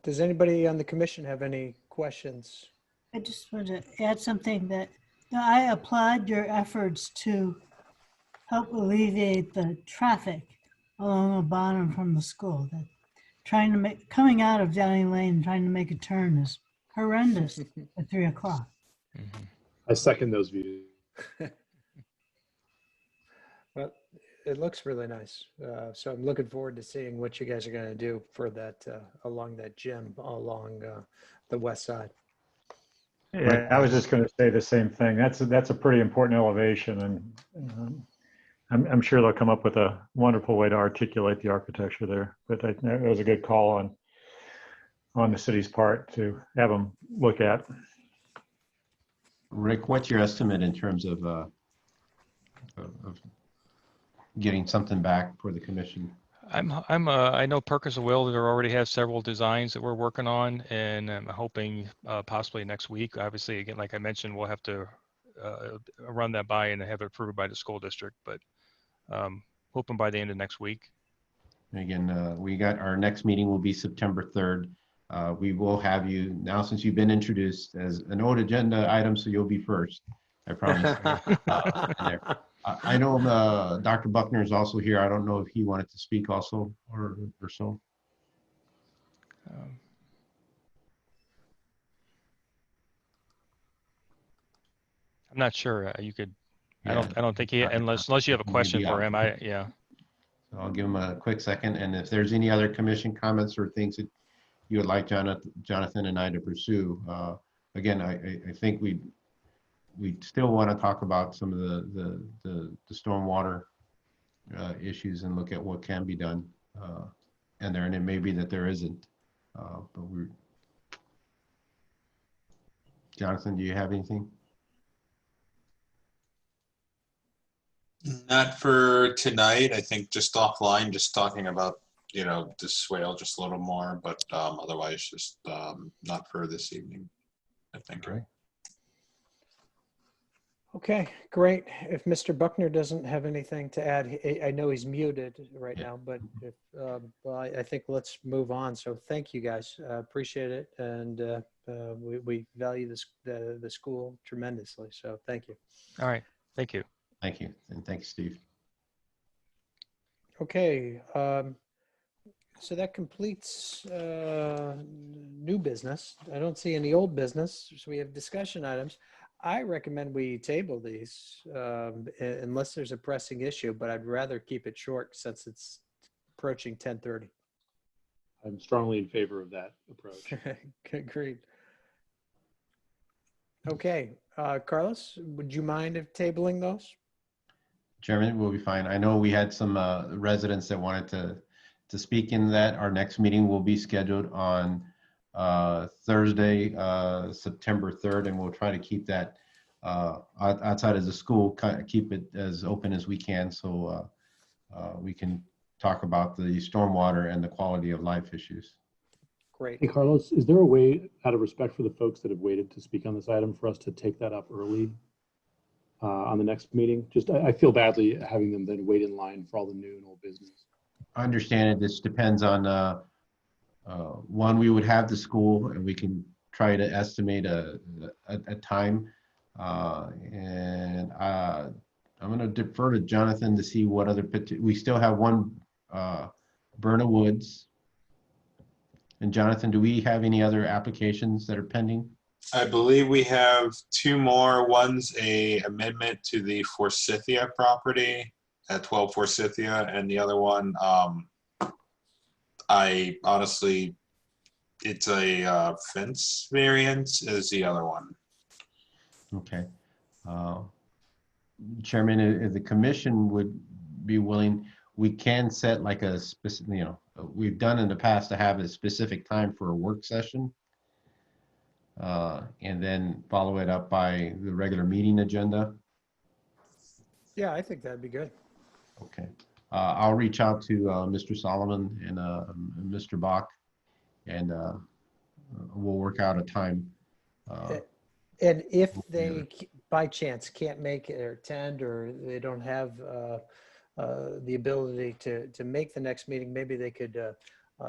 Does anybody on the commission have any questions? I just wanted to add something that I applaud your efforts to help alleviate the traffic along the bottom from the school. That coming out of Downing Lane and trying to make a turn is horrendous at 3 o'clock. Mm-hmm. I second those views. Well, it looks really nice. So I'm looking forward to seeing what you guys are going to do for that along that gym along the west side. Yeah, I was just going to say the same thing. That's a pretty important elevation, and I'm sure they'll come up with a wonderful way to articulate the architecture there. But it was a good call on the city's part to have them look at. Rick, what's your estimate in terms of getting something back for the commission? I know Perkins and Wilder already has several designs that we're working on, and I'm hoping possibly next week. Obviously, again, like I mentioned, we'll have to run that by and have it approved by the school district, but hoping by the end of next week. Again, we got our next meeting will be September 3rd. We will have you now, since you've been introduced, as an old agenda item, so you'll be first. I promise. I know Dr. Buckner is also here. I don't know if he wanted to speak also or so. I'm not sure. You could. Yeah. I don't think he, unless you have a question for him. Yeah. So I'll give him a quick second, and if there's any other commission comments or things that you would like Jonathan and I to pursue, again, I think we still want to talk about some of the stormwater issues and look at what can be done, and it may be that there isn't, but Jonathan, do you have anything? Not for tonight. I think just offline, just talking about, the swale just a little more, but otherwise just not for this evening, I think. Right. Okay, great. If Mr. Buckner doesn't have anything to add, I know he's muted right now, but if, well, I think let's move on. So thank you guys. Appreciate it. And we value the school tremendously. So thank you. All right. Thank you. Thank you. And thanks, Steve. Okay. So that completes new business. I don't see any old business. So we have discussion items. I recommend we table these unless there's a pressing issue, but I'd rather keep it short since it's approaching 10:30. I'm strongly in favor of that approach. Agreed. Okay, Carlos, would you mind if tabling those? Chairman, we'll be fine. I know we had some residents that wanted to speak in that. Our next meeting will be scheduled on Thursday, September 3rd, and we'll try to keep that outside of the school, keep it as open as we can, so we can talk about the stormwater and the quality of life issues. Great. Hey, Carlos, is there a way, out of respect for the folks that have waited to speak on this item, for us to take that up early on the next meeting? Just, I feel badly having them then wait in line for all the new and old business. I understand it. This depends on one, we would have the school and we can try to estimate a time. And I'm going to defer to Jonathan to see what other, we still have one Berna Woods. And Jonathan, do we have any other applications that are pending? I believe we have two more. One's a amendment to the Forsythia property, at 12 Forsythia, and the other one, I honestly, it's a fence variance is the other one. Okay. Chairman, if the commission would be willing, we can set like a specific, we've done in the past to have a specific time for a work session. And then follow it up by the regular meeting agenda. Yeah, I think that'd be good. Okay. I'll reach out to Mr. Solomon and Mr. Bach, and we'll work out a time. And if they, by chance, can't make it or attend, or they don't have the ability to make the next meeting, maybe they could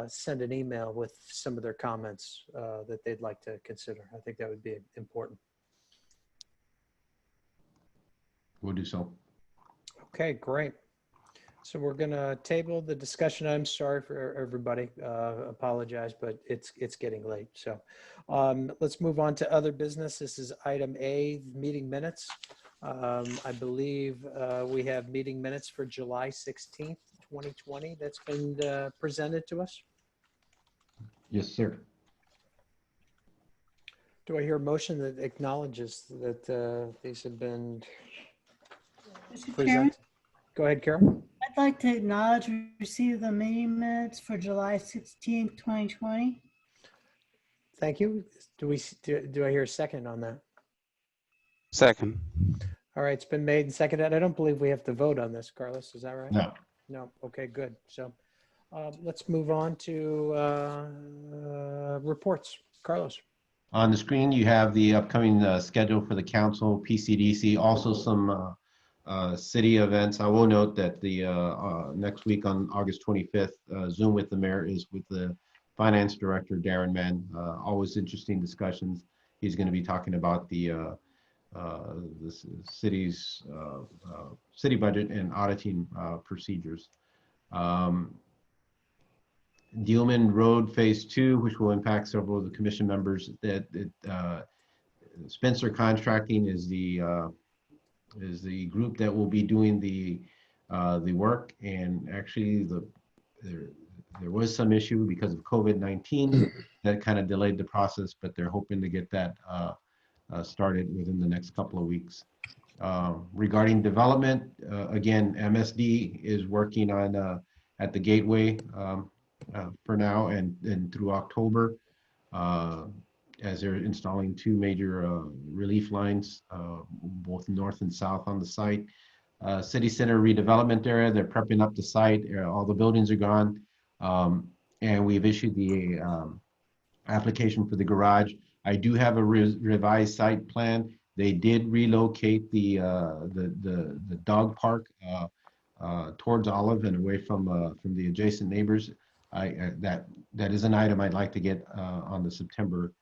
send an email with some of their comments that they'd like to consider. I think that would be important. We'll do so. Okay, great. So we're gonna table the discussion. I'm sorry for everybody. Apologize, but it's getting late. So let's move on to other business. This is item A, meeting minutes. I believe we have meeting minutes for July 16th, 2020 that's been presented to us. Yes, sir. Do I hear a motion that acknowledges that these have been Mr. Chairman, presented? Go ahead, Carol. I'd like to acknowledge we received the meeting minutes for July 16th, 2020. Thank you. Do I hear a second on that? Second. All right, it's been made and seconded. I don't believe we have to vote on this, Carlos. Is that right? No. No. Okay, good. So let's move on to reports. Carlos. On the screen, you have the upcoming schedule for the council, PCDC, also some city events. I will note that the next week on August 25th, Zoom with the mayor is with the finance director, Darren Mann. Always interesting discussions. He's going to be talking about the city's city budget and auditing procedures. Dealman Road Phase 2, which will impact several of the commission members. Spencer Contracting is the group that will be doing the work, and actually there was some issue because of COVID-19 that kind of delayed the process, but they're hoping to get that started within the next couple of weeks. Regarding development, again, MSD is working on at the Gateway for now and through October, as they're installing two major relief lines, both north and south on the site. City Center redevelopment area, they're prepping up the site. All the buildings are gone. And we've issued the application for the garage. I do have a revised site plan. They did relocate the dog park towards Olive and away from the adjacent neighbors. That is an item I'd like to get on the September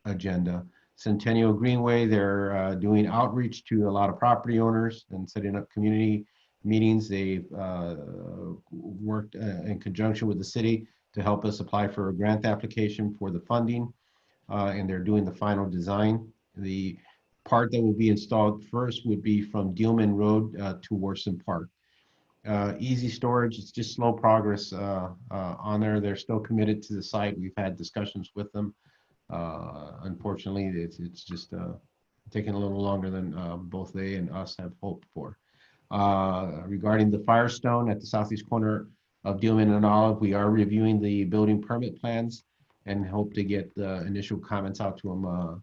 agenda. Centennial Greenway, they're doing outreach to a lot of property owners and setting up community meetings. They've worked in conjunction with the city to help us apply for a grant application for the funding, and they're doing the final design. The part that will be installed first would be from Dealman Road to Worson Park. Easy Storage, it's just slow progress on there. They're still committed to the site. We've had discussions with them. Unfortunately, it's just taking a little longer than both they and us have hoped for. Regarding the Firestone at the southeast corner of Dealman and Olive, we are reviewing the building permit plans and hope to get the initial comments out to them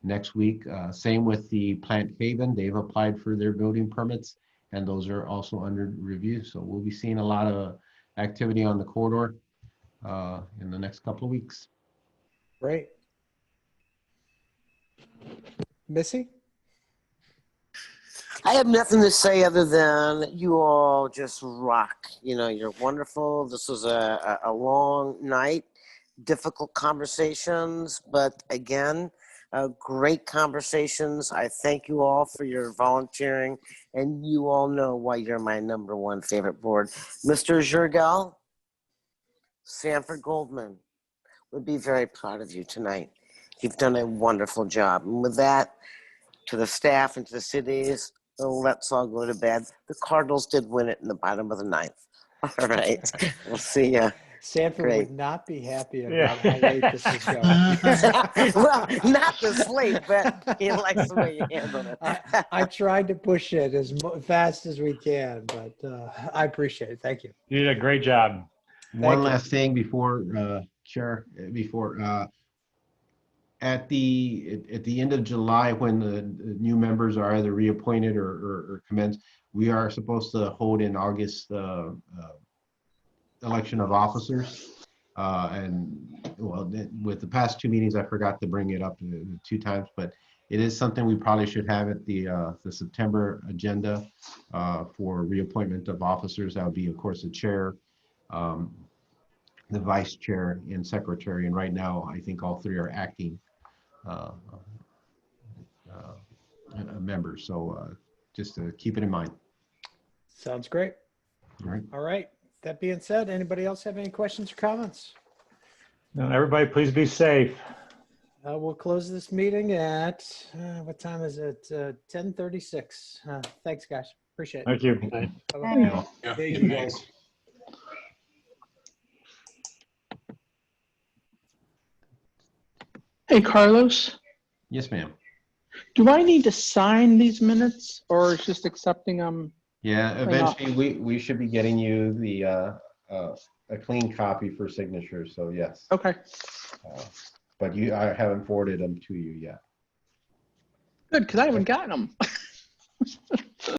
next week. Same with the Plant Haven. They've applied for their building permits, and those are also under review. So we'll be seeing a lot of activity on the corridor in the next couple of weeks. Great. Missy? I have nothing to say other than you all just rock. You know, you're wonderful. This was a long night, difficult conversations, but again, great conversations. I thank you all for your volunteering, and you all know why you're my #1 favorite board. Mr. Jurgel, Sanford Goldman would be very proud of you tonight. You've done a wonderful job. And with that, to the staff and to the cities, let's all go to bed. The Cardinals did win it in the bottom of the ninth. All right. We'll see ya. Sanford Great. would not be happy Yeah. about how late this is going. Well, not the slate, but he likes the way you handled it. I tried to push it as fast as we can, but I appreciate it. Thank you. You did a great job. One you. last thing before, Chair, at the end of July, when the new members are either reappointed or commence, we are supposed to hold in August election of officers. And well, with the past two meetings, I forgot to bring it up 2 times, but it is something we probably should have at the September agenda for reappointment of officers. That would be, of course, the chair, the vice chair, and secretary. And right now, I think all 3 are acting members. So just to keep it in mind. Sounds great. All right. All right. That being said, anybody else have any questions or comments? No, everybody, please be safe. We'll close this meeting at, what time is it? 10:36. Thanks, guys. Appreciate it. Thank you. Bye-bye. Yeah, Thank you, thanks. guys. Hey, Carlos, Yes, ma'am. do I need to sign these minutes or just accepting them? Yeah, Or not? eventually we should be getting you the a clean copy for signature. So yes. Okay, But I haven't forwarded them to you yet. good, because I haven't gotten them.